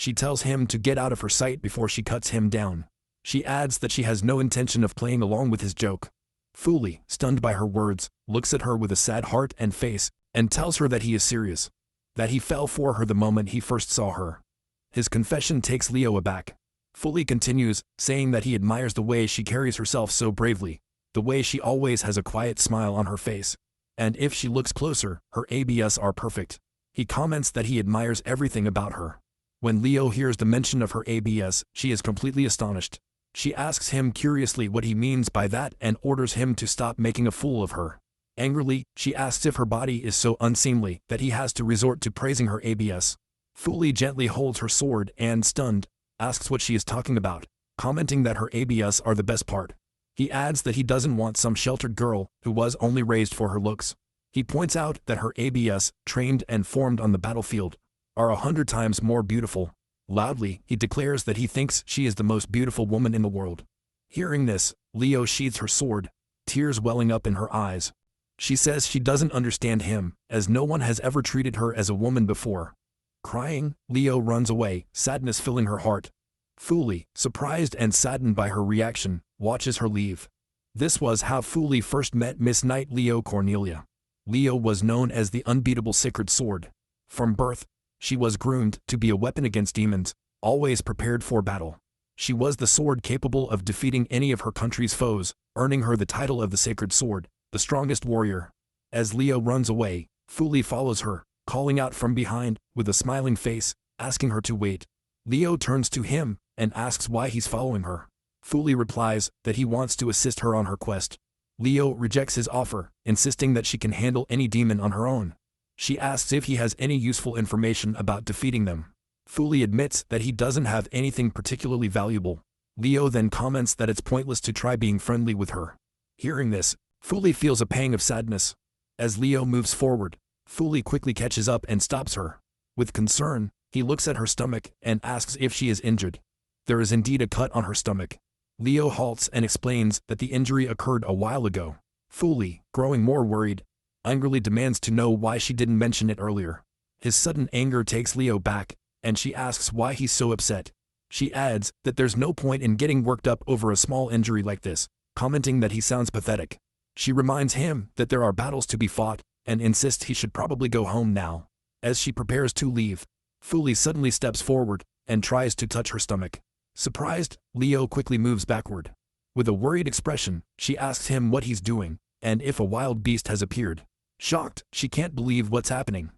She tells him to get out of her sight before she cuts him down. She adds that she has no intention of playing along with his joke. Fuli, stunned by her words, looks at her with a sad heart and face, and tells her that he is serious. That he fell for her the moment he first saw her. His confession takes Leo aback. Fuli continues, saying that he admires the way she carries herself so bravely, the way she always has a quiet smile on her face. And if she looks closer, her abs are perfect. He comments that he admires everything about her. When Leo hears the mention of her abs, she is completely astonished. She asks him curiously what he means by that and orders him to stop making a fool of her. Angrily, she asks if her body is so unseemly that he has to resort to praising her abs. Fuli gently holds her sword and, stunned, asks what she is talking about, commenting that her abs are the best part. He adds that he doesn't want some sheltered girl who was only raised for her looks. He points out that her abs, trained and formed on the battlefield, are 100 times more beautiful. Loudly, he declares that he thinks she is the most beautiful woman in the world. Hearing this, Leo sheathes her sword, tears welling up in her eyes. She says she doesn't understand him, as no one has ever treated her as a woman before. Crying, Leo runs away, sadness filling her heart. Fuli, surprised and saddened by her reaction, watches her leave. This was how Fuli first met Miss Knight Leo Cornelia. Leo was known as the unbeatable sacred sword. From birth, she was groomed to be a weapon against demons, always prepared for battle. She was the sword capable of defeating any of her country's foes, earning her the title of the sacred sword, the strongest warrior. As Leo runs away, Fuli follows her, calling out from behind, with a smiling face, asking her to wait. Leo turns to him and asks why he's following her. Fuli replies that he wants to assist her on her quest. Leo rejects his offer, insisting that she can handle any demon on her own. She asks if he has any useful information about defeating them. Fuli admits that he doesn't have anything particularly valuable. Leo then comments that it's pointless to try being friendly with her. Hearing this, Fuli feels a pang of sadness. As Leo moves forward, Fuli quickly catches up and stops her. With concern, he looks at her stomach and asks if she is injured. There is indeed a cut on her stomach. Leo halts and explains that the injury occurred a while ago. Fuli, growing more worried, angrily demands to know why she didn't mention it earlier. His sudden anger takes Leo back, and she asks why he's so upset. She adds that there's no point in getting worked up over a small injury like this, commenting that he sounds pathetic. She reminds him that there are battles to be fought, and insists he should probably go home now. As she prepares to leave, Fuli suddenly steps forward and tries to touch her stomach. Surprised, Leo quickly moves backward. With a worried expression, she asks him what he's doing, and if a wild beast has appeared. Shocked, she can't believe what's happening.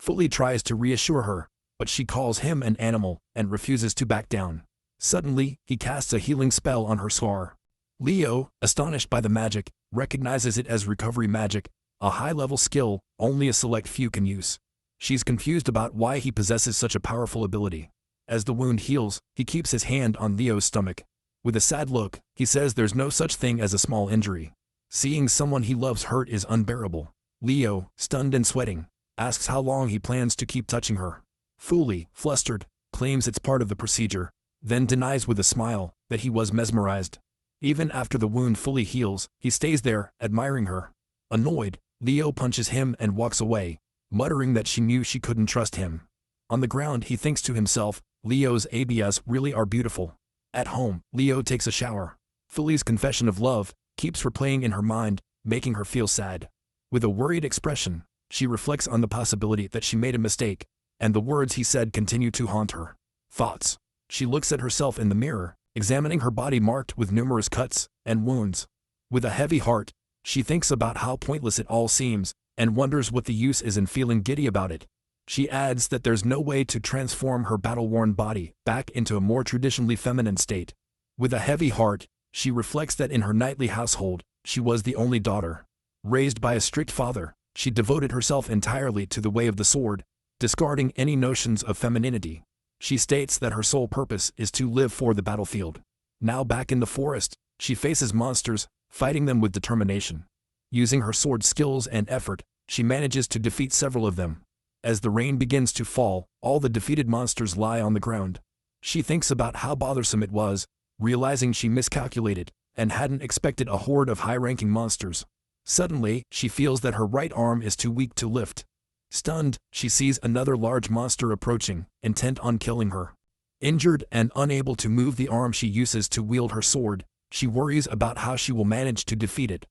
Fuli tries to reassure her, but she calls him an animal and refuses to back down. Suddenly, he casts a healing spell on her scar. Leo, astonished by the magic, recognizes it as recovery magic, a high-level skill only a select few can use. She's confused about why he possesses such a powerful ability. As the wound heals, he keeps his hand on Leo's stomach. With a sad look, he says there's no such thing as a small injury. Seeing someone he loves hurt is unbearable. Leo, stunned and sweating, asks how long he plans to keep touching her. Fuli, flustered, claims it's part of the procedure, then denies with a smile that he was mesmerized. Even after the wound fully heals, he stays there, admiring her. Annoyed, Leo punches him and walks away, muttering that she knew she couldn't trust him. On the ground, he thinks to himself, Leo's abs really are beautiful. At home, Leo takes a shower. Fuli's confession of love keeps replaying in her mind, making her feel sad. With a worried expression, she reflects on the possibility that she made a mistake, and the words he said continue to haunt her. Thoughts. She looks at herself in the mirror, examining her body marked with numerous cuts and wounds. With a heavy heart, she thinks about how pointless it all seems, and wonders what the use is in feeling giddy about it. She adds that there's no way to transform her battle-worn body back into a more traditionally feminine state. With a heavy heart, she reflects that in her knightly household, she was the only daughter. Raised by a strict father, she devoted herself entirely to the way of the sword, discarding any notions of femininity. She states that her sole purpose is to live for the battlefield. Now back in the forest, she faces monsters, fighting them with determination. Using her sword skills and effort, she manages to defeat several of them. As the rain begins to fall, all the defeated monsters lie on the ground. She thinks about how bothersome it was, realizing she miscalculated and hadn't expected a horde of high-ranking monsters. Suddenly, she feels that her right arm is too weak to lift. Stunned, she sees another large monster approaching, intent on killing her. Injured and unable to move the arm she uses to wield her sword, she worries about how she will manage to defeat it.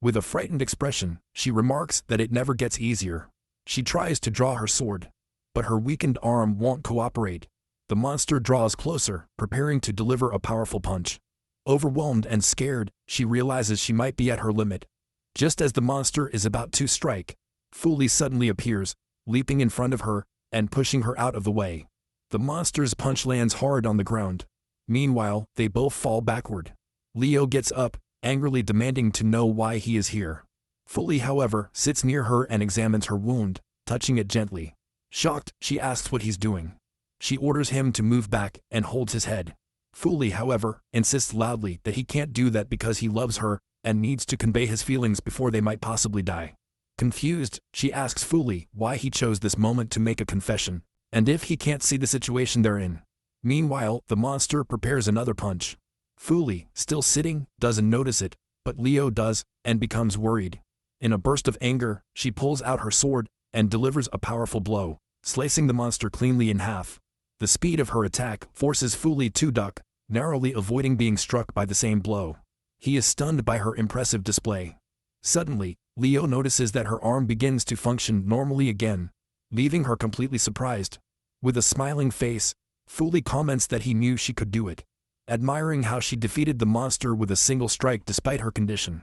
With a frightened expression, she remarks that it never gets easier. She tries to draw her sword, but her weakened arm won't cooperate. The monster draws closer, preparing to deliver a powerful punch. Overwhelmed and scared, she realizes she might be at her limit. Just as the monster is about to strike, Fuli suddenly appears, leaping in front of her and pushing her out of the way. The monster's punch lands hard on the ground. Meanwhile, they both fall backward. Leo gets up, angrily demanding to know why he is here. Fuli, however, sits near her and examines her wound, touching it gently. Shocked, she asks what he's doing. She orders him to move back and holds his head. Fuli, however, insists loudly that he can't do that because he loves her and needs to convey his feelings before they might possibly die. Confused, she asks Fuli why he chose this moment to make a confession, and if he can't see the situation they're in. Meanwhile, the monster prepares another punch. Fuli, still sitting, doesn't notice it, but Leo does, and becomes worried. In a burst of anger, she pulls out her sword and delivers a powerful blow, slicing the monster cleanly in half. The speed of her attack forces Fuli to duck, narrowly avoiding being struck by the same blow. He is stunned by her impressive display. Suddenly, Leo notices that her arm begins to function normally again, leaving her completely surprised. With a smiling face, Fuli comments that he knew she could do it, admiring how she defeated the monster with a single strike despite her condition.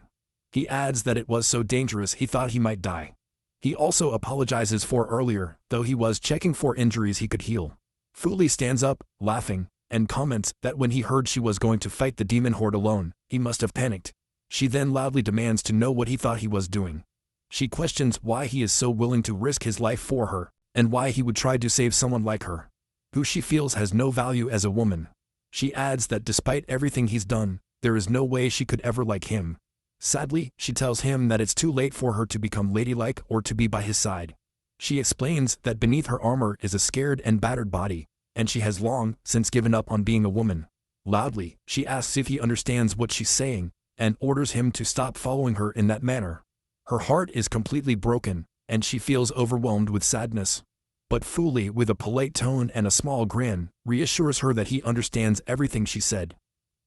He adds that it was so dangerous he thought he might die. He also apologizes for earlier, though he was checking for injuries he could heal. Fuli stands up, laughing, and comments that when he heard she was going to fight the demon horde alone, he must have panicked. She then loudly demands to know what he thought he was doing. She questions why he is so willing to risk his life for her, and why he would try to save someone like her, who she feels has no value as a woman. She adds that despite everything he's done, there is no way she could ever like him. Sadly, she tells him that it's too late for her to become ladylike or to be by his side. She explains that beneath her armor is a scared and battered body, and she has long since given up on being a woman. Loudly, she asks if he understands what she's saying, and orders him to stop following her in that manner. Her heart is completely broken, and she feels overwhelmed with sadness. But Fuli, with a polite tone and a small grin, reassures her that he understands everything she said.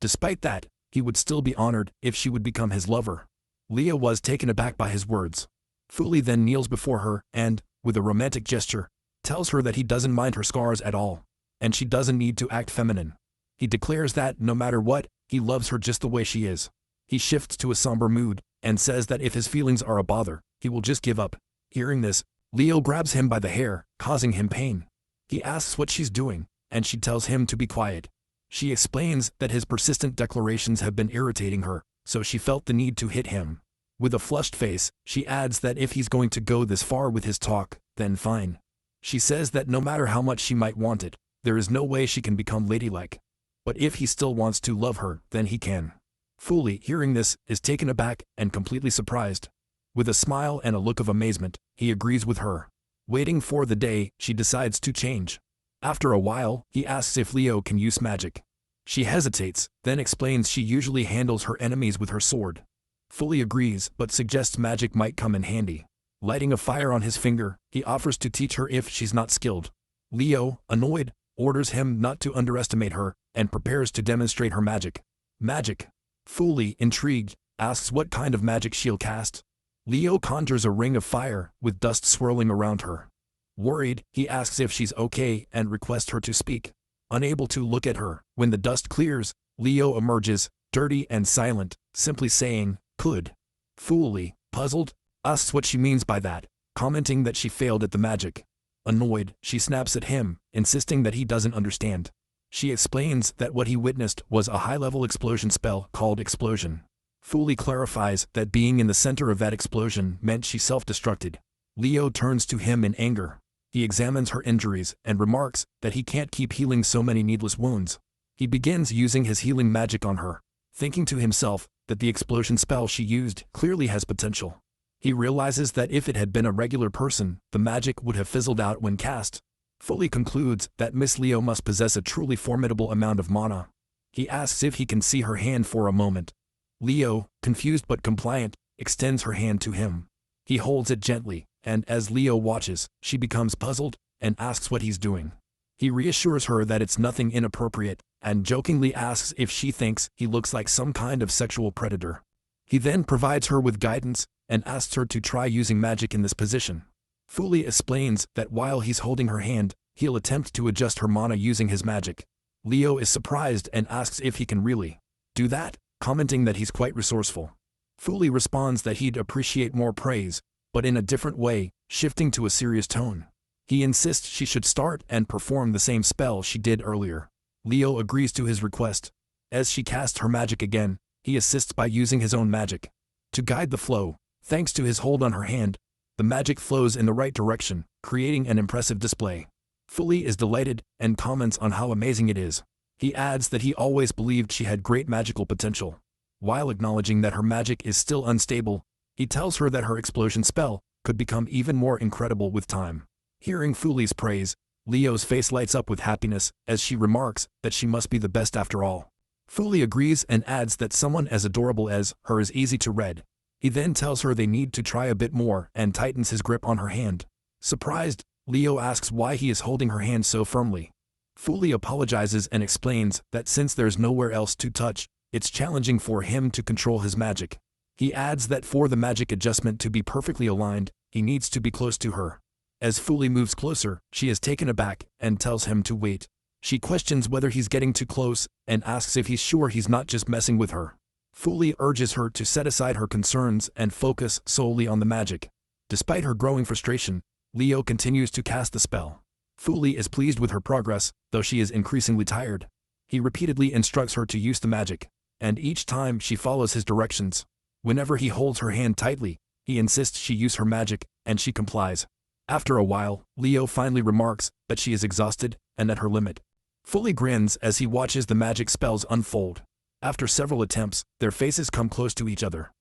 Despite that, he would still be honored if she would become his lover. Leo was taken aback by his words. Fuli then kneels before her and, with a romantic gesture, tells her that he doesn't mind her scars at all, and she doesn't need to act feminine. He declares that, no matter what, he loves her just the way she is. He shifts to a somber mood, and says that if his feelings are a bother, he will just give up. Hearing this, Leo grabs him by the hair, causing him pain. He asks what she's doing, and she tells him to be quiet. She explains that his persistent declarations have been irritating her, so she felt the need to hit him. With a flushed face, she adds that if he's going to go this far with his talk, then fine. She says that no matter how much she might want it, there is no way she can become ladylike. But if he still wants to love her, then he can. Fuli, hearing this, is taken aback and completely surprised. With a smile and a look of amazement, he agrees with her. Waiting for the day, she decides to change. After a while, he asks if Leo can use magic. She hesitates, then explains she usually handles her enemies with her sword. Fuli agrees, but suggests magic might come in handy. Lighting a fire on his finger, he offers to teach her if she's not skilled. Leo, annoyed, orders him not to underestimate her, and prepares to demonstrate her magic. Magic. Fuli, intrigued, asks what kind of magic she'll cast. Leo conjures a ring of fire, with dust swirling around her. Worried, he asks if she's okay and requests her to speak. Unable to look at her, when the dust clears, Leo emerges, dirty and silent, simply saying, "Could." Fuli, puzzled, asks what she means by that, commenting that she failed at the magic. Annoyed, she snaps at him, insisting that he doesn't understand. She explains that what he witnessed was a high-level explosion spell called Explosion. Fuli clarifies that being in the center of that explosion meant she self-destructed. Leo turns to him in anger. He examines her injuries and remarks that he can't keep healing so many needless wounds. He begins using his healing magic on her, thinking to himself that the explosion spell she used clearly has potential. He realizes that if it had been a regular person, the magic would have fizzled out when cast. Fuli concludes that Miss Leo must possess a truly formidable amount of mana. He asks if he can see her hand for a moment. Leo, confused but compliant, extends her hand to him. He holds it gently, and as Leo watches, she becomes puzzled and asks what he's doing. He reassures her that it's nothing inappropriate, and jokingly asks if she thinks he looks like some kind of sexual predator. He then provides her with guidance, and asks her to try using magic in this position. Fuli explains that while he's holding her hand, he'll attempt to adjust her mana using his magic. Leo is surprised and asks if he can really do that, commenting that he's quite resourceful. Fuli responds that he'd appreciate more praise, but in a different way, shifting to a serious tone. He insists she should start and perform the same spell she did earlier. Leo agrees to his request. As she casts her magic again, he assists by using his own magic to guide the flow. Thanks to his hold on her hand, the magic flows in the right direction, creating an impressive display. Fuli is delighted and comments on how amazing it is. He adds that he always believed she had great magical potential. While acknowledging that her magic is still unstable, he tells her that her explosion spell could become even more incredible with time. Hearing Fuli's praise, Leo's face lights up with happiness as she remarks that she must be the best after all. Fuli agrees and adds that someone as adorable as her is easy to read. He then tells her they need to try a bit more and tightens his grip on her hand. Surprised, Leo asks why he is holding her hand so firmly. Fuli apologizes and explains that since there's nowhere else to touch, it's challenging for him to control his magic. He adds that for the magic adjustment to be perfectly aligned, he needs to be close to her. As Fuli moves closer, she is taken aback and tells him to wait. She questions whether he's getting too close and asks if he's sure he's not just messing with her. Fuli urges her to set aside her concerns and focus solely on the magic. Despite her growing frustration, Leo continues to cast the spell. Fuli is pleased with her progress, though she is increasingly tired. He repeatedly instructs her to use the magic, and each time she follows his directions. Whenever he holds her hand tightly, he insists she use her magic, and she complies. After a while, Leo finally remarks that she is exhausted and at her limit. Fuli grins as he watches the magic spells unfold. After several attempts, their faces come close to each other.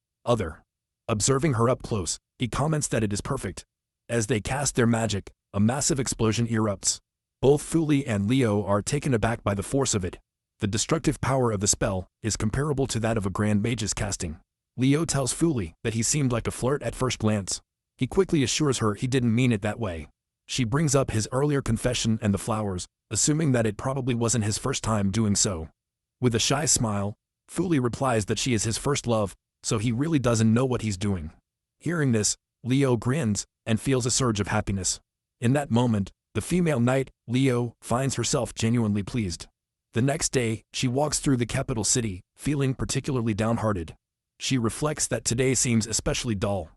Observing her up close, he comments that it is perfect. As they cast their magic, a massive explosion erupts. Both Fuli and Leo are taken aback by the force of it. The destructive power of the spell is comparable to that of a grand mage's casting. Leo tells Fuli that he seemed like a flirt at first glance. He quickly assures her he didn't mean it that way. She brings up his earlier confession and the flowers, assuming that it probably wasn't his first time doing so. With a shy smile, Fuli replies that she is his first love, so he really doesn't know what he's doing. Hearing this, Leo grins and feels a surge of happiness. In that moment, the female knight, Leo, finds herself genuinely pleased. The next day, she walks through the capital city, feeling particularly downhearted. She reflects that today seems especially dull.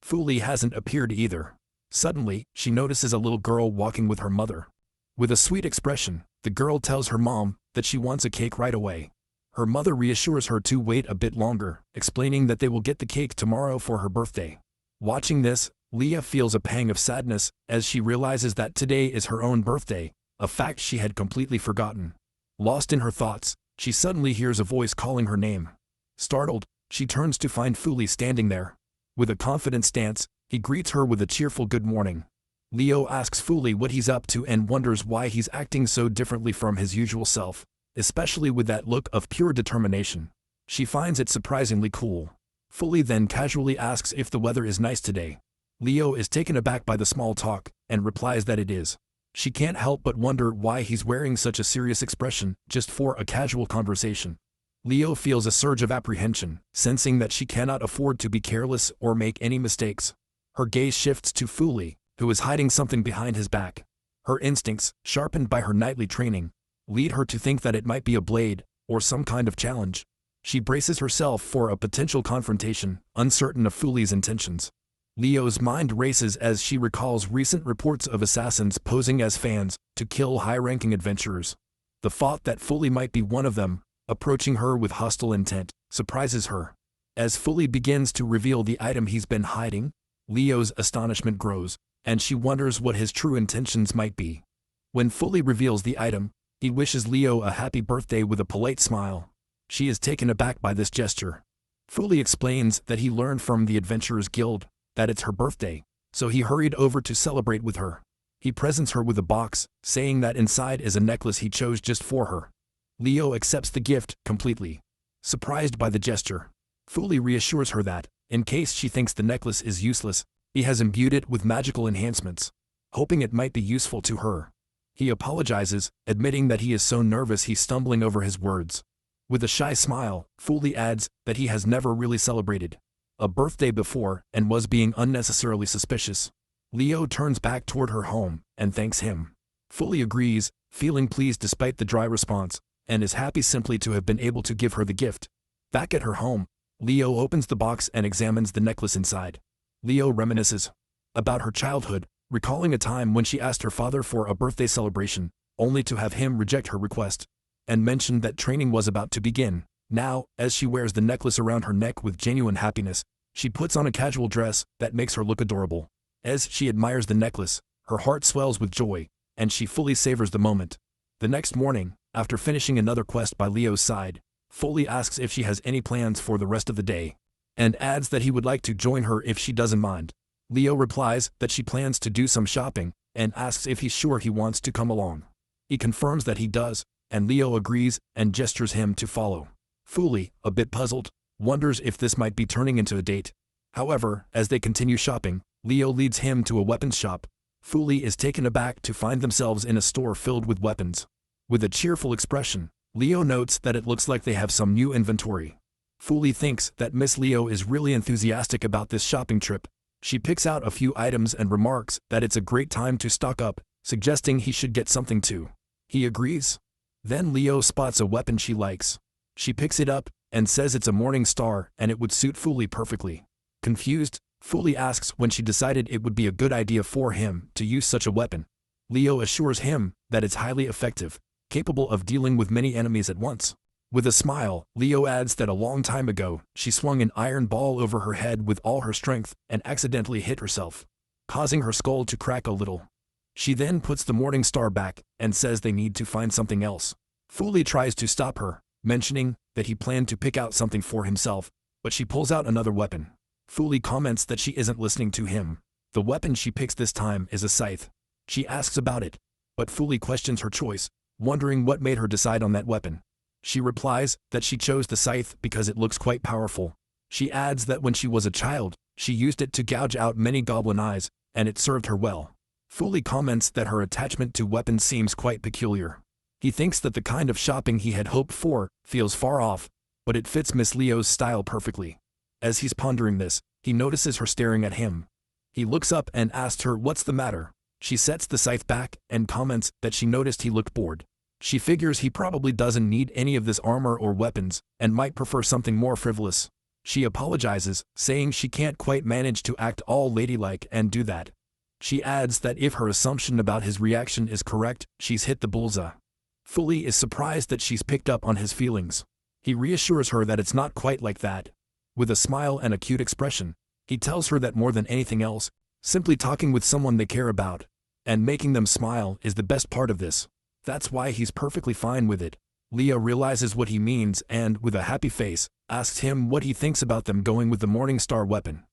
Fuli hasn't appeared either. Suddenly, she notices a little girl walking with her mother. With a sweet expression, the girl tells her mom that she wants a cake right away. Her mother reassures her to wait a bit longer, explaining that they will get the cake tomorrow for her birthday. Watching this, Leah feels a pang of sadness as she realizes that today is her own birthday, a fact she had completely forgotten. Lost in her thoughts, she suddenly hears a voice calling her name. Startled, she turns to find Fuli standing there. With a confident stance, he greets her with a cheerful good morning. Leo asks Fuli what he's up to and wonders why he's acting so differently from his usual self, especially with that look of pure determination. She finds it surprisingly cool. Fuli then casually asks if the weather is nice today. Leo is taken aback by the small talk and replies that it is. She can't help but wonder why he's wearing such a serious expression just for a casual conversation. Leo feels a surge of apprehension, sensing that she cannot afford to be careless or make any mistakes. Her gaze shifts to Fuli, who is hiding something behind his back. Her instincts, sharpened by her nightly training, lead her to think that it might be a blade or some kind of challenge. She braces herself for a potential confrontation, uncertain of Fuli's intentions. Leo's mind races as she recalls recent reports of assassins posing as fans to kill high-ranking adventurers. The thought that Fuli might be one of them, approaching her with hostile intent, surprises her. As Fuli begins to reveal the item he's been hiding, Leo's astonishment grows, and she wonders what his true intentions might be. When Fuli reveals the item, he wishes Leo a happy birthday with a polite smile. She is taken aback by this gesture. Fuli explains that he learned from the Adventurers Guild that it's her birthday, so he hurried over to celebrate with her. He presents her with a box, saying that inside is a necklace he chose just for her. Leo accepts the gift completely. Surprised by the gesture, Fuli reassures her that, in case she thinks the necklace is useless, he has imbued it with magical enhancements, hoping it might be useful to her. He apologizes, admitting that he is so nervous he's stumbling over his words. With a shy smile, Fuli adds that he has never really celebrated a birthday before and was being unnecessarily suspicious. Leo turns back toward her home and thanks him. Fuli agrees, feeling pleased despite the dry response, and is happy simply to have been able to give her the gift. Back at her home, Leo opens the box and examines the necklace inside. Leo reminisces about her childhood, recalling a time when she asked her father for a birthday celebration, only to have him reject her request, and mentioned that training was about to begin. Now, as she wears the necklace around her neck with genuine happiness, she puts on a casual dress that makes her look adorable. As she admires the necklace, her heart swells with joy, and she fully savors the moment. The next morning, after finishing another quest by Leo's side, Fuli asks if she has any plans for the rest of the day, and adds that he would like to join her if she doesn't mind. Leo replies that she plans to do some shopping, and asks if he's sure he wants to come along. He confirms that he does, and Leo agrees and gestures him to follow. Fuli, a bit puzzled, wonders if this might be turning into a date. However, as they continue shopping, Leo leads him to a weapons shop. Fuli is taken aback to find themselves in a store filled with weapons. With a cheerful expression, Leo notes that it looks like they have some new inventory. Fuli thinks that Miss Leo is really enthusiastic about this shopping trip. She picks out a few items and remarks that it's a great time to stock up, suggesting he should get something too. He agrees. Then Leo spots a weapon she likes. She picks it up and says it's a morning star and it would suit Fuli perfectly. Confused, Fuli asks when she decided it would be a good idea for him to use such a weapon. Leo assures him that it's highly effective, capable of dealing with many enemies at once. With a smile, Leo adds that a long time ago, she swung an iron ball over her head with all her strength and accidentally hit herself, causing her skull to crack a little. She then puts the morning star back and says they need to find something else. Fuli tries to stop her, mentioning that he planned to pick out something for himself, but she pulls out another weapon. Fuli comments that she isn't listening to him. The weapon she picks this time is a scythe. She asks about it, but Fuli questions her choice, wondering what made her decide on that weapon. She replies that she chose the scythe because it looks quite powerful. She adds that when she was a child, she used it to gouge out many goblin eyes, and it served her well. Fuli comments that her attachment to weapons seems quite peculiar. He thinks that the kind of shopping he had hoped for feels far off, but it fits Miss Leo's style perfectly. As he's pondering this, he notices her staring at him. He looks up and asks her what's the matter. She sets the scythe back and comments that she noticed he looked bored. She figures he probably doesn't need any of this armor or weapons and might prefer something more frivolous. She apologizes, saying she can't quite manage to act all ladylike and do that. She adds that if her assumption about his reaction is correct, she's hit the bullseye. Fuli is surprised that she's picked up on his feelings. He reassures her that it's not quite like that. With a smile and a cute expression, he tells her that more than anything else, simply talking with someone they care about and making them smile is the best part of this. That's why he's perfectly fine with it. Leo realizes what he means and, with a happy face, asks him what he thinks about them going with the Morning Star weapon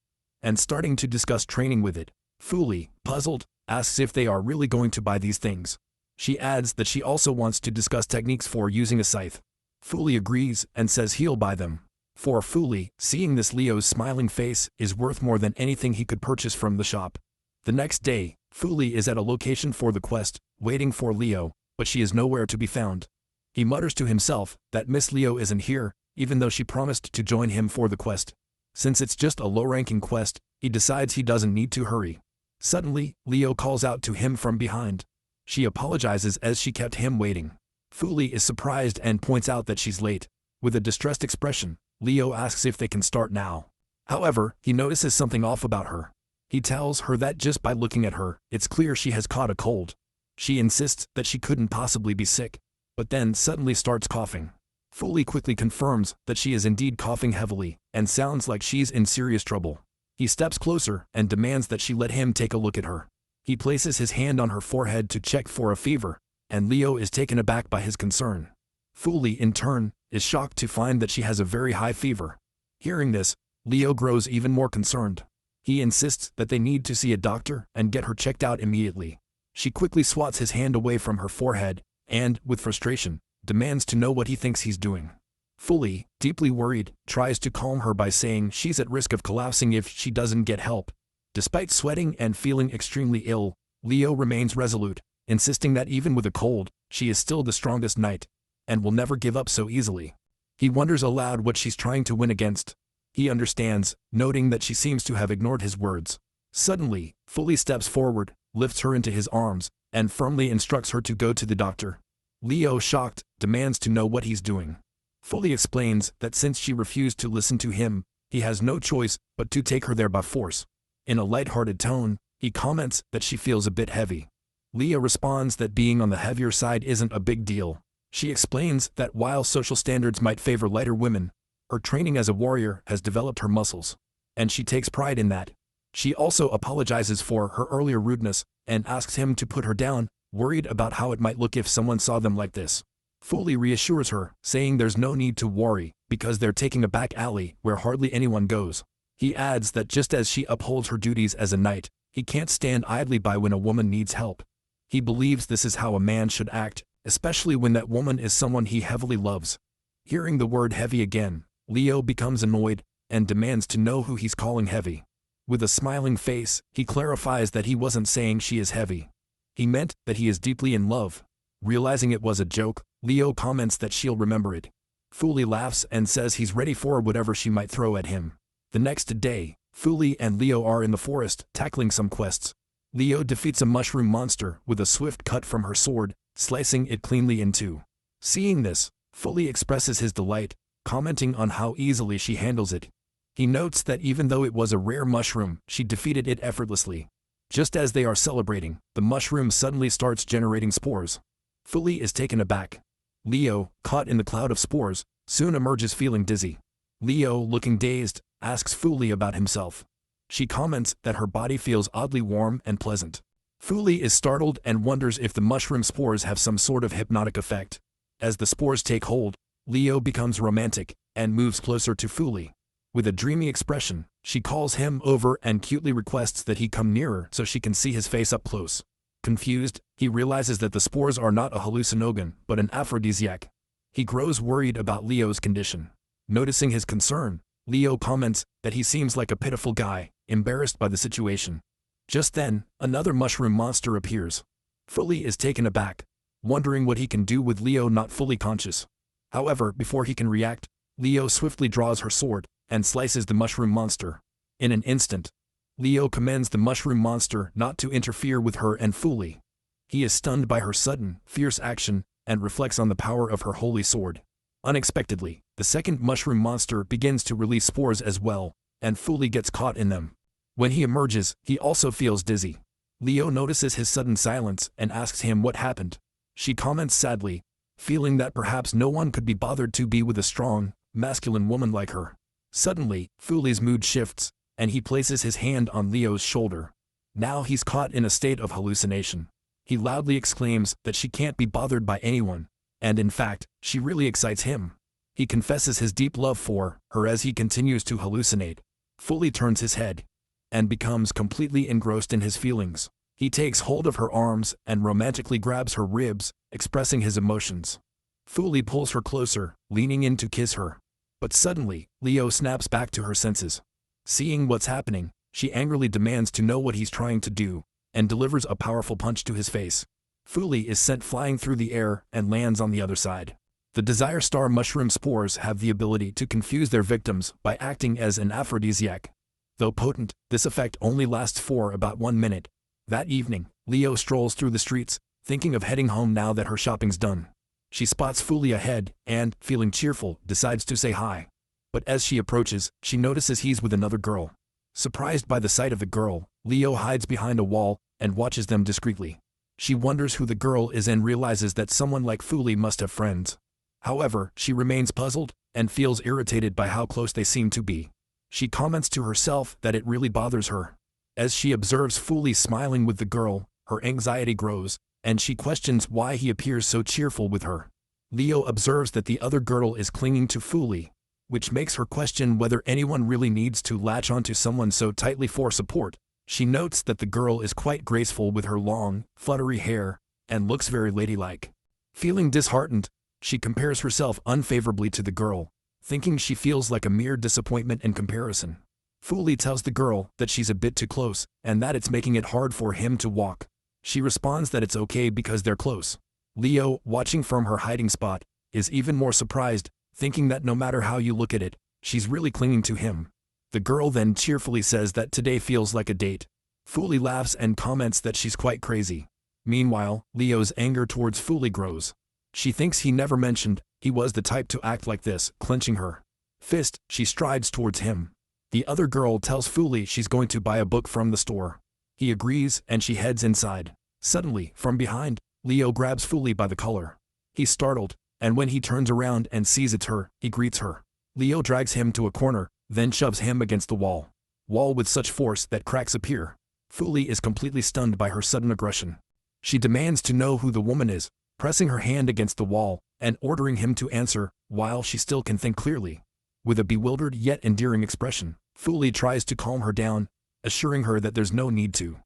and starting to discuss training with it. Fuli, puzzled, asks if they are really going to buy these things. She adds that she also wants to discuss techniques for using a scythe. Fuli agrees and says he'll buy them. For Fuli, seeing this Leo's smiling face is worth more than anything he could purchase from the shop. The next day, Fuli is at a location for the quest, waiting for Leo, but she is nowhere to be found. He mutters to himself that Miss Leo isn't here, even though she promised to join him for the quest. Since it's just a low-ranking quest, he decides he doesn't need to hurry. Suddenly, Leo calls out to him from behind. She apologizes as she kept him waiting. Fuli is surprised and points out that she's late. With a distressed expression, Leo asks if they can start now. However, he notices something off about her. He tells her that just by looking at her, it's clear she has caught a cold. She insists that she couldn't possibly be sick, but then suddenly starts coughing. Fuli quickly confirms that she is indeed coughing heavily and sounds like she's in serious trouble. He steps closer and demands that she let him take a look at her. He places his hand on her forehead to check for a fever, and Leo is taken aback by his concern. Fuli, in turn, is shocked to find that she has a very high fever. Hearing this, Leo grows even more concerned. He insists that they need to see a doctor and get her checked out immediately. She quickly swats his hand away from her forehead and, with frustration, demands to know what he thinks he's doing. Fuli, deeply worried, tries to calm her by saying she's at risk of collapsing if she doesn't get help. Despite sweating and feeling extremely ill, Leo remains resolute. insisting that even with a cold, she is still the strongest knight, and will never give up so easily. He wonders aloud what she's trying to win against. He understands, noting that she seems to have ignored his words. Suddenly, Fully steps forward, lifts her into his arms, and firmly instructs her to go to the doctor. Leo, shocked, demands to know what he's doing. Fully explains that since she refused to listen to him, he has no choice but to take her there by force. In a light-hearted tone, he comments that she feels a bit heavy. Leo responds that being on the heavier side isn't a big deal. She explains that while social standards might favor lighter women, her training as a warrior has developed her muscles, and she takes pride in that. She also apologizes for her earlier rudeness and asks him to put her down, worried about how it might look if someone saw them like this. Fully reassures her, saying there's no need to worry because they're taking a back alley where hardly anyone goes. He adds that just as she upholds her duties as a knight, he can't stand idly by when a woman needs help. He believes this is how a man should act, especially when that woman is someone he heavily loves. Hearing the word heavy again, Leo becomes annoyed and demands to know who he's calling heavy. With a smiling face, he clarifies that he wasn't saying she is heavy. He meant that he is deeply in love. Realizing it was a joke, Leo comments that she'll remember it. Fully laughs and says he's ready for whatever she might throw at him. The next day, Fully and Leo are in the forest, tackling some quests. Leo defeats a mushroom monster with a swift cut from her sword, slicing it cleanly in two. Seeing this, Fully expresses his delight, commenting on how easily she handles it. He notes that even though it was a rare mushroom, she defeated it effortlessly. Just as they are celebrating, the mushroom suddenly starts generating spores. Fully is taken aback. Leo, caught in the cloud of spores, soon emerges feeling dizzy. Leo, looking dazed, asks Fully about himself. She comments that her body feels oddly warm and pleasant. Fully is startled and wonders if the mushroom spores have some sort of hypnotic effect. As the spores take hold, Leo becomes romantic and moves closer to Fully. With a dreamy expression, she calls him over and cutely requests that he come nearer so she can see his face up close. Confused, he realizes that the spores are not a hallucinogen, but an aphrodisiac. He grows worried about Leo's condition. Noticing his concern, Leo comments that he seems like a pitiful guy, embarrassed by the situation. Just then, another mushroom monster appears. Fully is taken aback, wondering what he can do with Leo not fully conscious. However, before he can react, Leo swiftly draws her sword and slices the mushroom monster. In an instant, Leo commands the mushroom monster not to interfere with her and Fully. He is stunned by her sudden, fierce action and reflects on the power of her holy sword. Unexpectedly, the second mushroom monster begins to release spores as well, and Fully gets caught in them. When he emerges, he also feels dizzy. Leo notices his sudden silence and asks him what happened. She comments sadly, feeling that perhaps no one could be bothered to be with a strong, masculine woman like her. Suddenly, Fully's mood shifts, and he places his hand on Leo's shoulder. Now he's caught in a state of hallucination. He loudly exclaims that she can't be bothered by anyone, and in fact, she really excites him. He confesses his deep love for her as he continues to hallucinate. Fully turns his head and becomes completely engrossed in his feelings. He takes hold of her arms and romantically grabs her ribs, expressing his emotions. Fully pulls her closer, leaning in to kiss her. But suddenly, Leo snaps back to her senses. Seeing what's happening, she angrily demands to know what he's trying to do, and delivers a powerful punch to his face. Fully is sent flying through the air and lands on the other side. The Desire Star mushroom spores have the ability to confuse their victims by acting as an aphrodisiac. Though potent, this effect only lasts for about 1 minute. That evening, Leo strolls through the streets, thinking of heading home now that her shopping's done. She spots Fully ahead and, feeling cheerful, decides to say hi. But as she approaches, she notices he's with another girl. Surprised by the sight of the girl, Leo hides behind a wall and watches them discreetly. She wonders who the girl is and realizes that someone like Fully must have friends. However, she remains puzzled and feels irritated by how close they seem to be. She comments to herself that it really bothers her. As she observes Fully smiling with the girl, her anxiety grows, and she questions why he appears so cheerful with her. Leo observes that the other girl is clinging to Fully, which makes her question whether anyone really needs to latch onto someone so tightly for support. She notes that the girl is quite graceful with her long, fluttery hair, and looks very ladylike. Feeling disheartened, she compares herself unfavorably to the girl, thinking she feels like a mere disappointment in comparison. Fully tells the girl that she's a bit too close, and that it's making it hard for him to walk. She responds that it's okay because they're close. Leo, watching from her hiding spot, is even more surprised, thinking that no matter how you look at it, she's really clinging to him. The girl then cheerfully says that today feels like a date. Fuli laughs and comments that she's quite crazy. Meanwhile, Leo's anger towards Fuli grows. She thinks he never mentioned he was the type to act like this, clenching her fist, she strides towards him. The other girl tells Fuli she's going to buy a book from the store. He agrees and she heads inside. Suddenly, from behind, Leo grabs Fuli by the collar. He's startled, and when he turns around and sees it's her, he greets her. Leo drags him to a corner, then shoves him against the wall with such force that cracks appear. Fuli is completely stunned by her sudden aggression. She demands to know who the woman is, pressing her hand against the wall and ordering him to answer while she still can think clearly. With a bewildered yet endearing expression, Fuli tries to calm her down, assuring her that there's no need to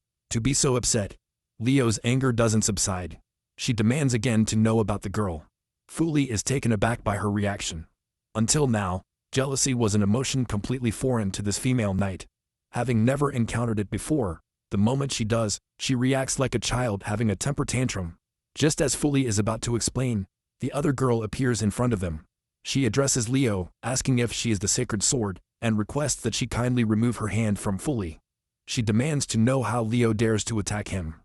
be so upset. Leo's anger doesn't subside. She demands again to know about the girl. Fuli is taken aback by her reaction. Until now, jealousy was an emotion completely foreign to this female knight. Having never encountered it before, the moment she does, she reacts like a child having a temper tantrum. Just as Fuli is about to explain, the other girl appears in front of them. She addresses Leo, asking if she is the sacred sword, and requests that she kindly remove her hand from Fuli. She demands to know how Leo dares to attack him.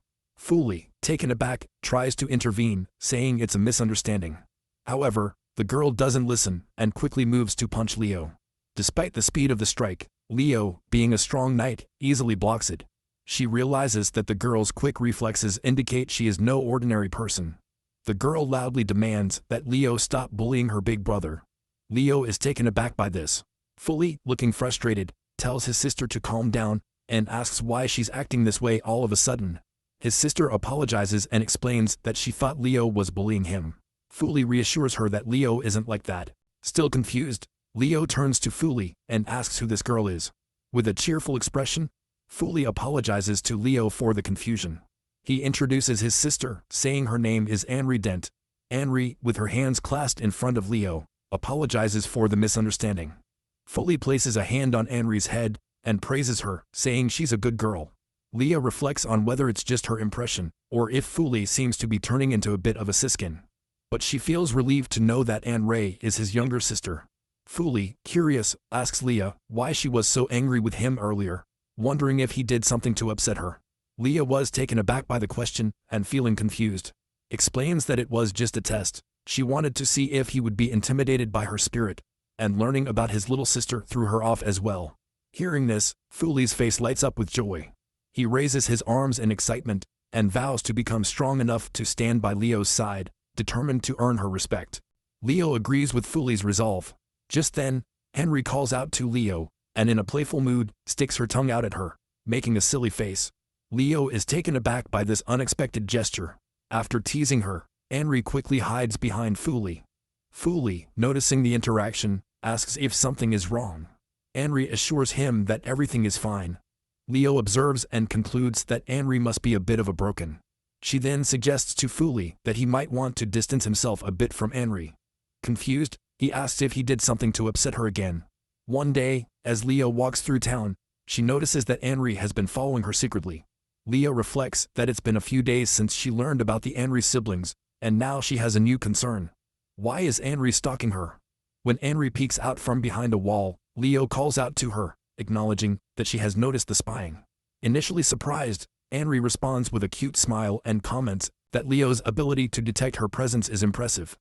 Fuli, taken aback, tries to intervene, saying it's a misunderstanding. However, the girl doesn't listen and quickly moves to punch Leo. Despite the speed of the strike, Leo, being a strong knight, easily blocks it. She realizes that the girl's quick reflexes indicate she is no ordinary person. The girl loudly demands that Leo stop bullying her big brother. Leo is taken aback by this. Fuli, looking frustrated, tells his sister to calm down and asks why she's acting this way all of a sudden. His sister apologizes and explains that she thought Leo was bullying him. Fuli reassures her that Leo isn't like that. Still confused, Leo turns to Fuli and asks who this girl is. With a cheerful expression, Fuli apologizes to Leo for the confusion. He introduces his sister, saying her name is Anri Dent. Anri, with her hands clasped in front of Leo, apologizes for the misunderstanding. Fuli places a hand on Anri's head and praises her, saying she's a good girl. Leo reflects on whether it's just her impression, or if Fuli seems to be turning into a bit of a siskin. But she feels relieved to know that Anri is his younger sister. Fuli, curious, asks Leah why she was so angry with him earlier, wondering if he did something to upset her. Leah was taken aback by the question and feeling confused. Explains that it was just a test. She wanted to see if he would be intimidated by her spirit, and learning about his little sister threw her off as well. Hearing this, Fuli's face lights up with joy. He raises his arms in excitement and vows to become strong enough to stand by Leo's side, determined to earn her respect. Leo agrees with Fuli's resolve. Just then, Henry calls out to Leo, and in a playful mood, sticks her tongue out at her, making a silly face. Leo is taken aback by this unexpected gesture. After teasing her, Henry quickly hides behind Fuli. Fuli, noticing the interaction, asks if something is wrong. Henry assures him that everything is fine. Leo observes and concludes that Henry must be a bit of a broken. She then suggests to Fuli that he might want to distance himself a bit from Henry. Confused, he asks if he did something to upset her again. One day, as Leo walks through town, she notices that Henry has been following her secretly. Leo reflects that it's been a few days since she learned about the Henry siblings, and now she has a new concern. Why is Henry stalking her? When Henry peeks out from behind a wall, Leo calls out to her, acknowledging that she has noticed the spying. Initially surprised, Henry responds with a cute smile and comments that Leo's ability to detect her presence is impressive.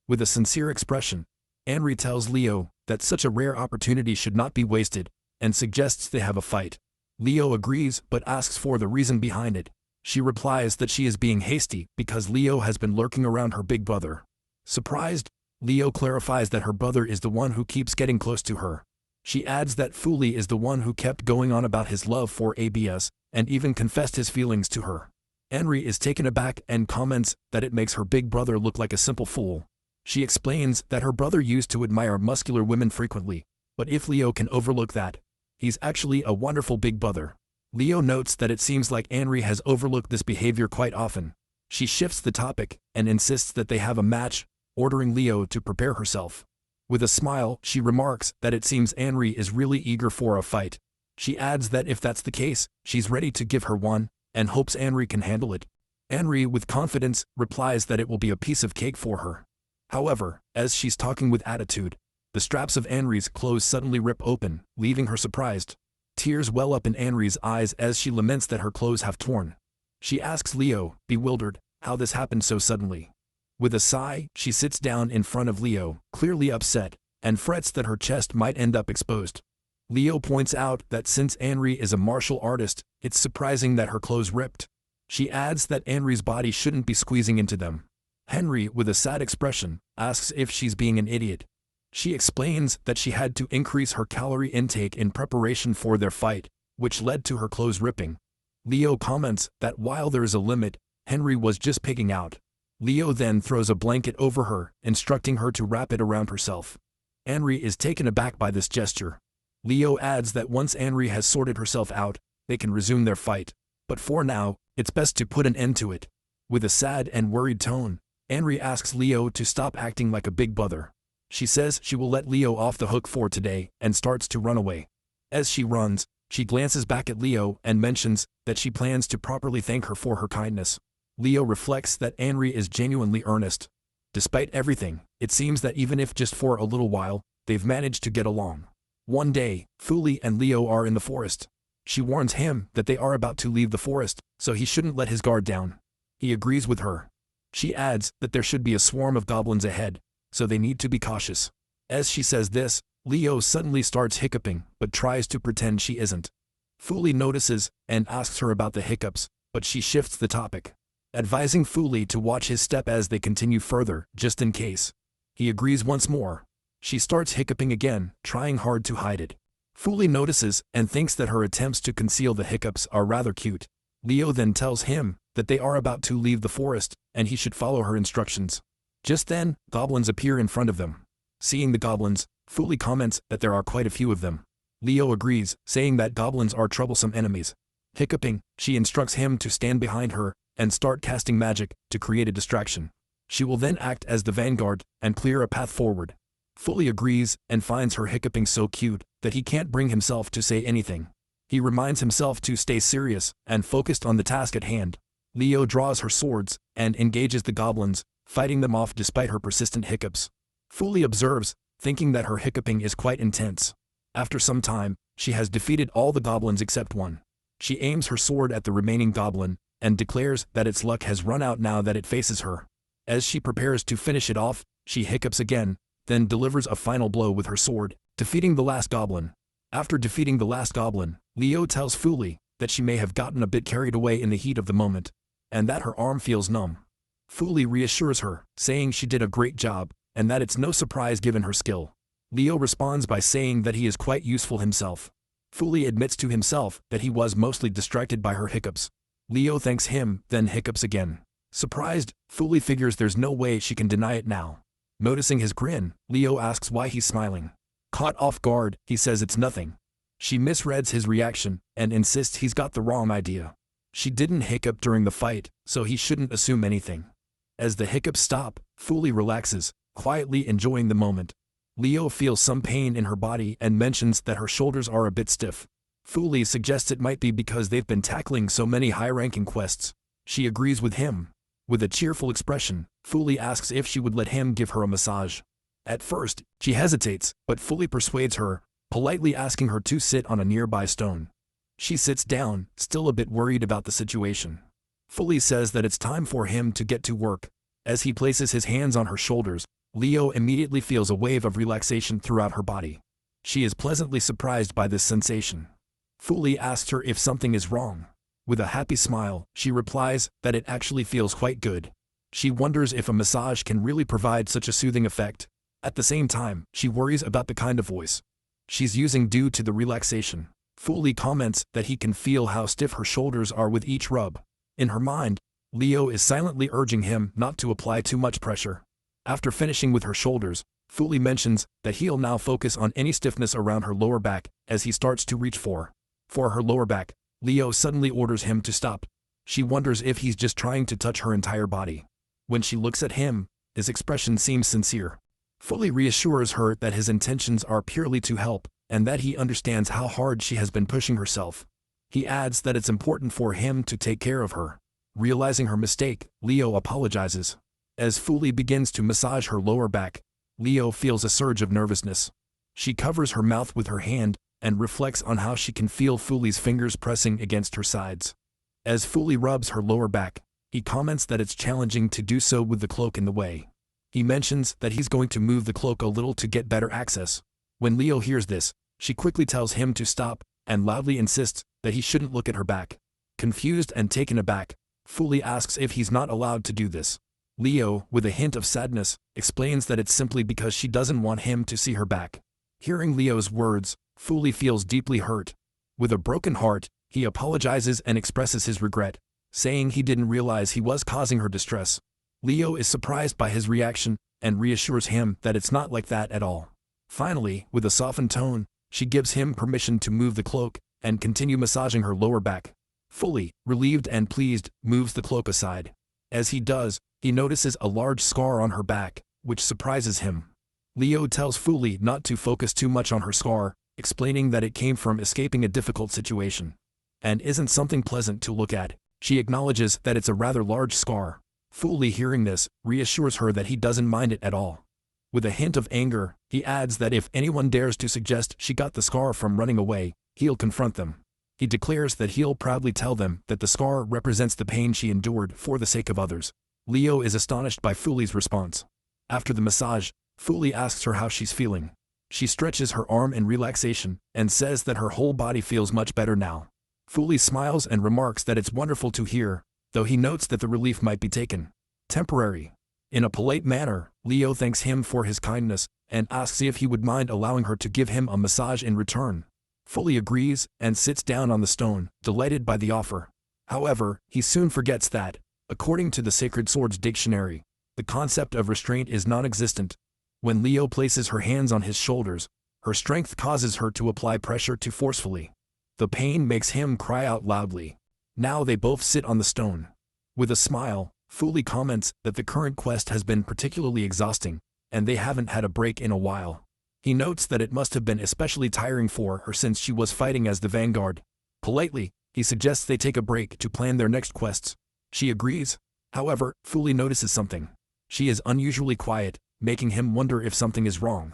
With a sincere expression, Henry tells Leo that such a rare opportunity should not be wasted, and suggests they have a fight. Leo agrees but asks for the reason behind it. She replies that she is being hasty because Leo has been lurking around her big brother. Surprised, Leo clarifies that her brother is the one who keeps getting close to her. She adds that Fuli is the one who kept going on about his love for ABS, and even confessed his feelings to her. Henry is taken aback and comments that it makes her big brother look like a simple fool. She explains that her brother used to admire muscular women frequently, but if Leo can overlook that, he's actually a wonderful big brother. Leo notes that it seems like Henry has overlooked this behavior quite often. She shifts the topic and insists that they have a match, ordering Leo to prepare herself. With a smile, she remarks that it seems Henry is really eager for a fight. She adds that if that's the case, she's ready to give her one, and hopes Henry can handle it. Anri, with confidence, replies that it will be a piece of cake for her. However, as she's talking with attitude, the straps of Anri's clothes suddenly rip open, leaving her surprised. Tears well up in Anri's eyes as she laments that her clothes have torn. She asks Leo, bewildered, how this happened so suddenly. With a sigh, she sits down in front of Leo, clearly upset, and frets that her chest might end up exposed. Leo points out that since Anri is a martial artist, it's surprising that her clothes ripped. She adds that Anri's body shouldn't be squeezing into them. Henry, with a sad expression, asks if she's being an idiot. She explains that she had to increase her calorie intake in preparation for their fight, which led to her clothes ripping. Leo comments that while there is a limit, Henry was just pigging out. Leo then throws a blanket over her, instructing her to wrap it around herself. Anri is taken aback by this gesture. Leo adds that once Anri has sorted herself out, they can resume their fight. But for now, it's best to put an end to it. With a sad and worried tone, Anri asks Leo to stop acting like a big brother. She says she will let Leo off the hook for today and starts to run away. As she runs, she glances back at Leo and mentions that she plans to properly thank her for her kindness. Leo reflects that Anri is genuinely earnest. Despite everything, it seems that even if just for a little while, they've managed to get along. One day, Fuli and Leo are in the forest. She warns him that they are about to leave the forest, so he shouldn't let his guard down. He agrees with her. She adds that there should be a swarm of goblins ahead, so they need to be cautious. As she says this, Leo suddenly starts hiccuping, but tries to pretend she isn't. Fuli notices and asks her about the hiccups, but she shifts the topic, advising Fuli to watch his step as they continue further, just in case. He agrees once more. She starts hiccuping again, trying hard to hide it. Fuli notices and thinks that her attempts to conceal the hiccups are rather cute. Leo then tells him that they are about to leave the forest, and he should follow her instructions. Just then, goblins appear in front of them. Seeing the goblins, Fuli comments that there are quite a few of them. Leo agrees, saying that goblins are troublesome enemies. Hiccuping, she instructs him to stand behind her and start casting magic to create a distraction. She will then act as the vanguard and clear a path forward. Fuli agrees and finds her hiccuping so cute that he can't bring himself to say anything. He reminds himself to stay serious and focused on the task at hand. Leo draws her swords and engages the goblins, fighting them off despite her persistent hiccups. Fuli observes, thinking that her hiccuping is quite intense. After some time, she has defeated all the goblins except one. She aims her sword at the remaining goblin and declares that its luck has run out now that it faces her. As she prepares to finish it off, she hiccups again, then delivers a final blow with her sword, defeating the last goblin. After defeating the last goblin, Leo tells Fuli that she may have gotten a bit carried away in the heat of the moment, and that her arm feels numb. Fuli reassures her, saying she did a great job, and that it's no surprise given her skill. Leo responds by saying that he is quite useful himself. Fuli admits to himself that he was mostly distracted by her hiccups. Leo thanks him, then hiccups again. Surprised, Fuli figures there's no way she can deny it now. Noticing his grin, Leo asks why he's smiling. Caught off guard, he says it's nothing. She misreads his reaction and insists he's got the wrong idea. She didn't hiccup during the fight, so he shouldn't assume anything. As the hiccups stop, Fuli relaxes, quietly enjoying the moment. Leo feels some pain in her body and mentions that her shoulders are a bit stiff. Fuli suggests it might be because they've been tackling so many high-ranking quests. She agrees with him. With a cheerful expression, Fuli asks if she would let him give her a massage. At first, she hesitates, but Fuli persuades her, politely asking her to sit on a nearby stone. She sits down, still a bit worried about the situation. Fuli says that it's time for him to get to work. As he places his hands on her shoulders, Leo immediately feels a wave of relaxation throughout her body. She is pleasantly surprised by this sensation. Fuli asks her if something is wrong. With a happy smile, she replies that it actually feels quite good. She wonders if a massage can really provide such a soothing effect. At the same time, she worries about the kind of voice she's using due to the relaxation. Fuli comments that he can feel how stiff her shoulders are with each rub. In her mind, Leo is silently urging him not to apply too much pressure. After finishing with her shoulders, Fuli mentions that he'll now focus on any stiffness around her lower back as he starts to reach for her lower back. Leo suddenly orders him to stop. She wonders if he's just trying to touch her entire body. When she looks at him, his expression seems sincere. Fuli reassures her that his intentions are purely to help, and that he understands how hard she has been pushing herself. He adds that it's important for him to take care of her. Realizing her mistake, Leo apologizes. As Fuli begins to massage her lower back, Leo feels a surge of nervousness. She covers her mouth with her hand and reflects on how she can feel Fuli's fingers pressing against her sides. As Fuli rubs her lower back, he comments that it's challenging to do so with the cloak in the way. He mentions that he's going to move the cloak a little to get better access. When Leo hears this, she quickly tells him to stop and loudly insists that he shouldn't look at her back. Confused and taken aback, Fuli asks if he's not allowed to do this. Leo, with a hint of sadness, explains that it's simply because she doesn't want him to see her back. Hearing Leo's words, Fuli feels deeply hurt. With a broken heart, he apologizes and expresses his regret, saying he didn't realize he was causing her distress. Leo is surprised by his reaction and reassures him that it's not like that at all. Finally, with a softened tone, she gives him permission to move the cloak and continue massaging her lower back. Fuli, relieved and pleased, moves the cloak aside. As he does, he notices a large scar on her back, which surprises him. Leo tells Fuli not to focus too much on her scar, explaining that it came from escaping a difficult situation and isn't something pleasant to look at. She acknowledges that it's a rather large scar. Fuli, hearing this, reassures her that he doesn't mind it at all. With a hint of anger, he adds that if anyone dares to suggest she got the scar from running away, he'll confront them. He declares that he'll proudly tell them that the scar represents the pain she endured for the sake of others. Leo is astonished by Fuli's response. After the massage, Fuli asks her how she's feeling. She stretches her arm in relaxation and says that her whole body feels much better now. Fuli smiles and remarks that it's wonderful to hear, though he notes that the relief might be temporary. In a polite manner, Leo thanks him for his kindness and asks if he would mind allowing her to give him a massage in return. Fuli agrees and sits down on the stone, delighted by the offer. However, he soon forgets that, according to the Sacred Swords Dictionary, the concept of restraint is non-existent. When Leo places her hands on his shoulders, her strength causes her to apply pressure too forcefully. The pain makes him cry out loudly. Now they both sit on the stone. With a smile, Fuli comments that the current quest has been particularly exhausting, and they haven't had a break in a while. He notes that it must have been especially tiring for her since she was fighting as the vanguard. Politely, he suggests they take a break to plan their next quests. She agrees. However, Fuli notices something. She is unusually quiet, making him wonder if something is wrong.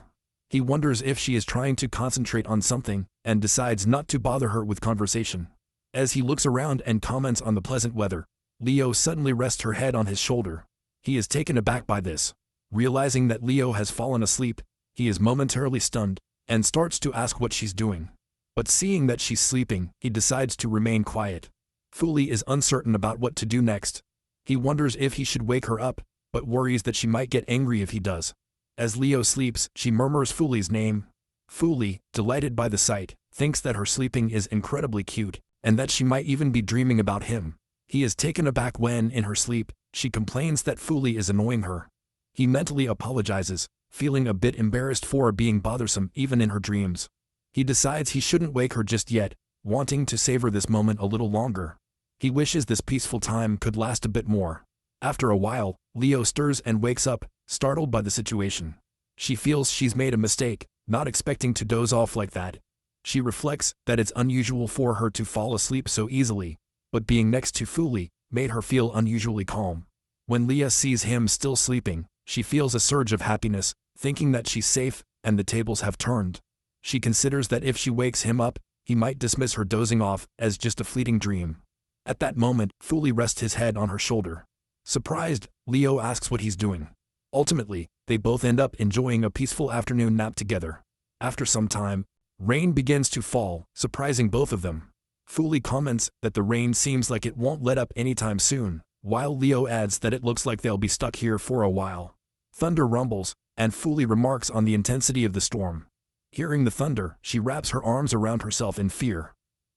He wonders if she is trying to concentrate on something and decides not to bother her with conversation. As he looks around and comments on the pleasant weather, Leo suddenly rests her head on his shoulder. He is taken aback by this. Realizing that Leo has fallen asleep, he is momentarily stunned and starts to ask what she's doing. But seeing that she's sleeping, he decides to remain quiet. Fuli is uncertain about what to do next. He wonders if he should wake her up, but worries that she might get angry if he does. As Leo sleeps, she murmurs Fuli's name. Fuli, delighted by the sight, thinks that her sleeping is incredibly cute, and that she might even be dreaming about him. He is taken aback when, in her sleep, she complains that Fuli is annoying her. He mentally apologizes, feeling a bit embarrassed for being bothersome even in her dreams. He decides he shouldn't wake her just yet, wanting to savor this moment a little longer. He wishes this peaceful time could last a bit more. After a while, Leo stirs and wakes up, startled by the situation. She feels she's made a mistake, not expecting to doze off like that. She reflects that it's unusual for her to fall asleep so easily, but being next to Fuli made her feel unusually calm. When Leah sees him still sleeping, she feels a surge of happiness, thinking that she's safe and the tables have turned. She considers that if she wakes him up, he might dismiss her dozing off as just a fleeting dream. At that moment, Fuli rests his head on her shoulder. Surprised, Leo asks what he's doing. Ultimately, they both end up enjoying a peaceful afternoon nap together. After some time, rain begins to fall, surprising both of them. Fuli comments that the rain seems like it won't let up anytime soon, while Leo adds that it looks like they'll be stuck here for a while. Thunder rumbles, and Fuli remarks on the intensity of the storm. Hearing the thunder, she wraps her arms around herself in fear.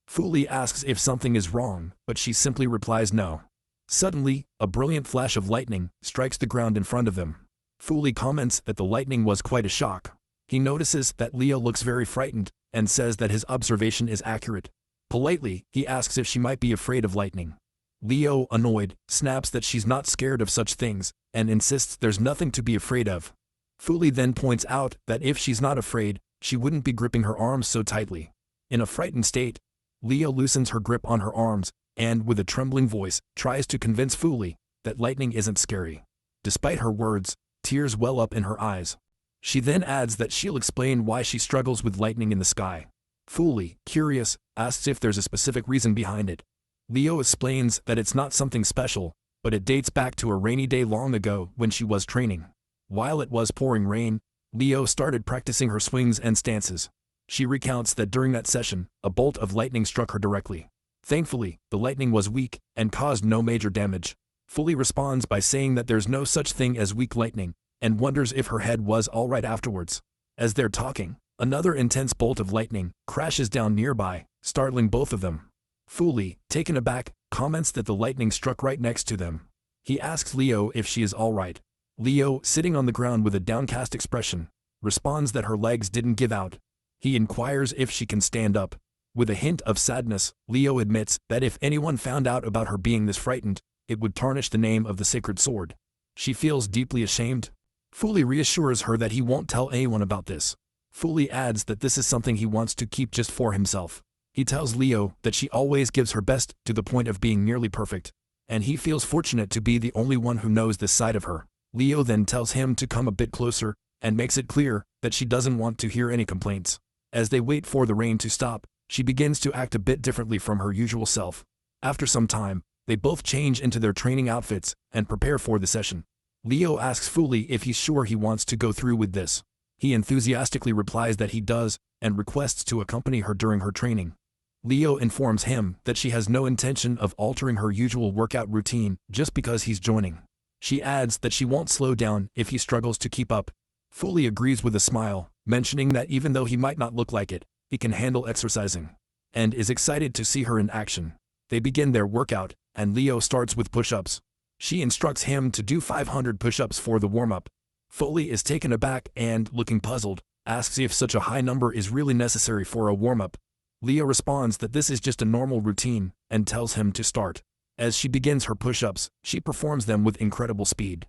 Fuli asks if something is wrong, but she simply replies no. Suddenly, a brilliant flash of lightning strikes the ground in front of them. Fuli comments that the lightning was quite a shock. He notices that Leo looks very frightened and says that his observation is accurate. Politely, he asks if she might be afraid of lightning. Leo, annoyed, snaps that she's not scared of such things and insists there's nothing to be afraid of. Fuli then points out that if she's not afraid, she wouldn't be gripping her arms so tightly. In a frightened state, Leo loosens her grip on her arms and with a trembling voice, tries to convince Fuli that lightning isn't scary. Despite her words, tears well up in her eyes. She then adds that she'll explain why she struggles with lightning in the sky. Fuli, curious, asks if there's a specific reason behind it. Leo explains that it's not something special, but it dates back to a rainy day long ago when she was training. While it was pouring rain, Leo started practicing her swings and stances. She recounts that during that session, a bolt of lightning struck her directly. Thankfully, the lightning was weak and caused no major damage. Fuli responds by saying that there's no such thing as weak lightning, and wonders if her head was alright afterwards. As they're talking, another intense bolt of lightning crashes down nearby, startling both of them. Fuli, taken aback, comments that the lightning struck right next to them. He asks Leo if she is alright. Leo, sitting on the ground with a downcast expression, responds that her legs didn't give out. He inquires if she can stand up. With a hint of sadness, Leo admits that if anyone found out about her being this frightened, it would tarnish the name of the sacred sword. She feels deeply ashamed. Fuli reassures her that he won't tell anyone about this. Fuli adds that this is something he wants to keep just for himself. He tells Leo that she always gives her best to the point of being nearly perfect, and he feels fortunate to be the only one who knows this side of her. Leo then tells him to come a bit closer and makes it clear that she doesn't want to hear any complaints. As they wait for the rain to stop, she begins to act a bit differently from her usual self. After some time, they both change into their training outfits and prepare for the session. Leo asks Fuli if he's sure he wants to go through with this. He enthusiastically replies that he does and requests to accompany her during her training. Leo informs him that she has no intention of altering her usual workout routine just because he's joining. She adds that she won't slow down if he struggles to keep up. Fuli agrees with a smile, mentioning that even though he might not look like it, he can handle exercising, and is excited to see her in action. They begin their workout, and Leo starts with push-ups. She instructs him to do 500 push-ups for the warm-up. Fuli is taken aback and, looking puzzled, asks if such a high number is really necessary for a warm-up. Leo responds that this is just a normal routine, and tells him to start. As she begins her push-ups, she performs them with incredible speed.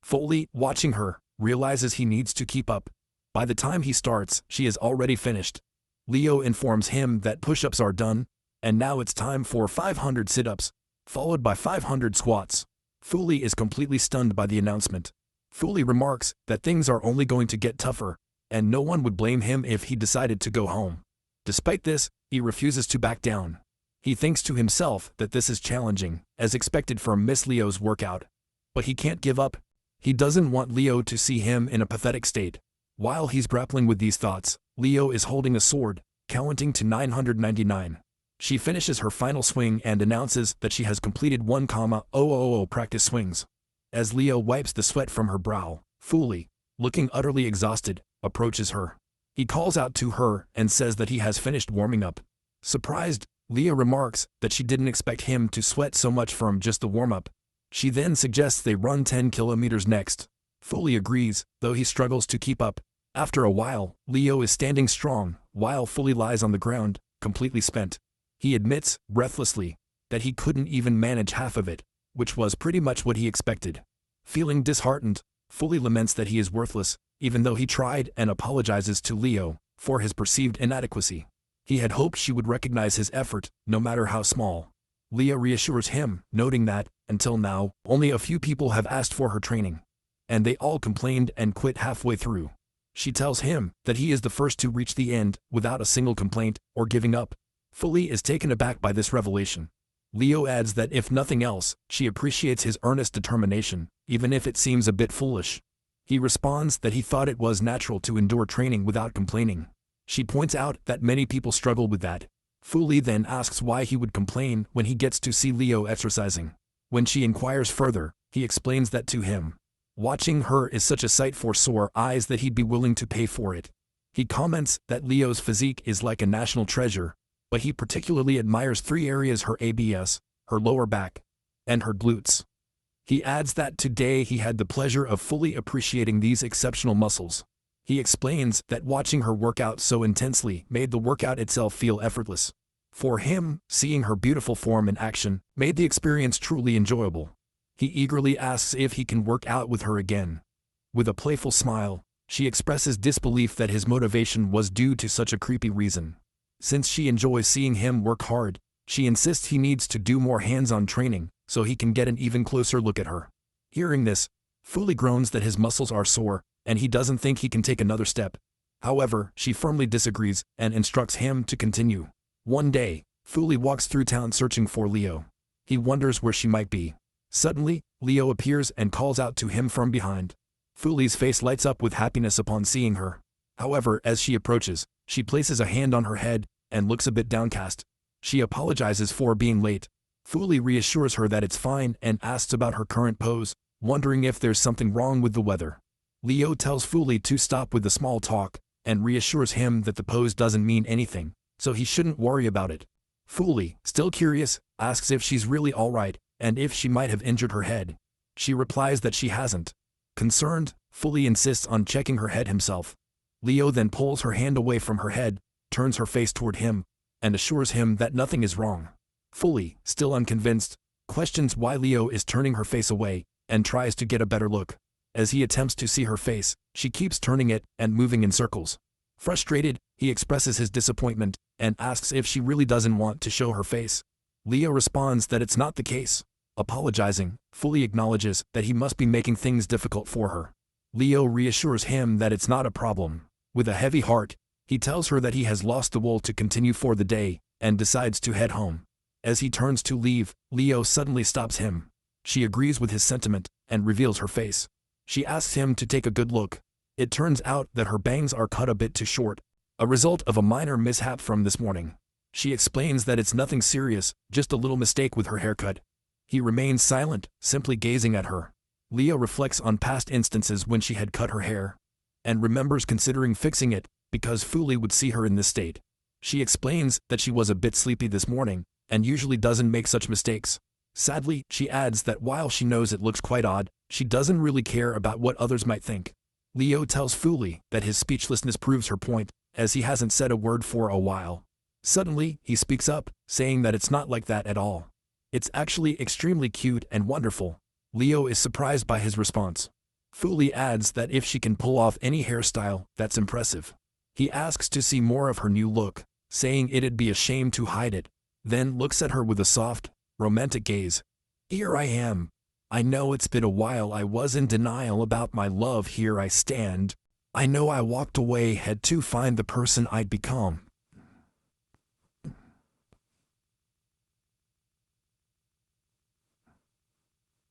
Fuli, watching her, realizes he needs to keep up. By the time he starts, she is already finished. Leo informs him that push-ups are done, and now it's time for 500 sit-ups, followed by 500 squats. Fuli is completely stunned by the announcement. Fuli remarks that things are only going to get tougher, and no one would blame him if he decided to go home. Despite this, he refuses to back down. He thinks to himself that this is challenging, as expected from Miss Leo's workout. But he can't give up. He doesn't want Leo to see him in a pathetic state. While he's grappling with these thoughts, Leo is holding a sword, counting to 999. She finishes her final swing and announces that she has completed 1,000 practice swings. As Leo wipes the sweat from her brow, Fuli, looking utterly exhausted, approaches her. He calls out to her and says that he has finished warming up. Surprised, Leo remarks that she didn't expect him to sweat so much from just the warm-up. She then suggests they run 10 kilometers next. Fuli agrees, though he struggles to keep up. After a while, Leo is standing strong, while Fuli lies on the ground, completely spent. He admits, breathlessly, that he couldn't even manage half of it, which was pretty much what he expected. Feeling disheartened, Fuli laments that he is worthless, even though he tried, and apologizes to Leo for his perceived inadequacy. He had hoped she would recognize his effort, no matter how small. Leo reassures him, noting that, until now, only a few people have asked for her training, and they all complained and quit halfway through. She tells him that he is the first to reach the end without a single complaint or giving up. Fuli is taken aback by this revelation. Leo adds that if nothing else, she appreciates his earnest determination, even if it seems a bit foolish. He responds that he thought it was natural to endure training without complaining. She points out that many people struggle with that. Fuli then asks why he would complain when he gets to see Leo exercising. When she inquires further, he explains that to him. Watching her is such a sight for sore eyes that he'd be willing to pay for it. He comments that Leo's physique is like a national treasure, but he particularly admires 3 areas: her abs, her lower back, and her glutes. He adds that today he had the pleasure of fully appreciating these exceptional muscles. He explains that watching her work out so intensely made the workout itself feel effortless. For him, seeing her beautiful form in action made the experience truly enjoyable. He eagerly asks if he can work out with her again. With a playful smile, she expresses disbelief that his motivation was due to such a creepy reason. Since she enjoys seeing him work hard, She insists he needs to do more hands-on training so he can get an even closer look at her. Hearing this, Fuli groans that his muscles are sore and he doesn't think he can take another step. However, she firmly disagrees and instructs him to continue. One day, Fuli walks through town searching for Leo. He wonders where she might be. Suddenly, Leo appears and calls out to him from behind. Fuli's face lights up with happiness upon seeing her. However, as she approaches, she places a hand on her head and looks a bit downcast. She apologizes for being late. Fuli reassures her that it's fine and asks about her current pose, wondering if there's something wrong with the weather. Leo tells Fuli to stop with the small talk and reassures him that the pose doesn't mean anything, so he shouldn't worry about it. Fuli, still curious, asks if she's really alright and if she might have injured her head. She replies that she hasn't. Concerned, Fuli insists on checking her head himself. Leo then pulls her hand away from her head, turns her face toward him, and assures him that nothing is wrong. Fuli, still unconvinced, questions why Leo is turning her face away and tries to get a better look. As he attempts to see her face, she keeps turning it and moving in circles. Frustrated, he expresses his disappointment and asks if she really doesn't want to show her face. Leo responds that it's not the case. Apologizing, Fuli acknowledges that he must be making things difficult for her. Leo reassures him that it's not a problem. With a heavy heart, he tells her that he has lost the will to continue for the day and decides to head home. As he turns to leave, Leo suddenly stops him. She agrees with his sentiment and reveals her face. She asks him to take a good look. It turns out that her bangs are cut a bit too short, a result of a minor mishap from this morning. She explains that it's nothing serious, just a little mistake with her haircut. He remains silent, simply gazing at her. Leo reflects on past instances when she had cut her hair, and remembers considering fixing it because Fuli would see her in this state. She explains that she was a bit sleepy this morning and usually doesn't make such mistakes. Sadly, she adds that while she knows it looks quite odd, she doesn't really care about what others might think. Leo tells Fuli that his speechlessness proves her point, as he hasn't said a word for a while. Suddenly, he speaks up, saying that it's not like that at all. It's actually extremely cute and wonderful. Leo is surprised by his response. Fuli adds that if she can pull off any hairstyle, that's impressive. He asks to see more of her new look, saying it'd be a shame to hide it, then looks at her with a soft, romantic gaze. Here I am. I know it's been a while. I was in denial about my love. Here I stand. I know I walked away, had to find the person I'd become.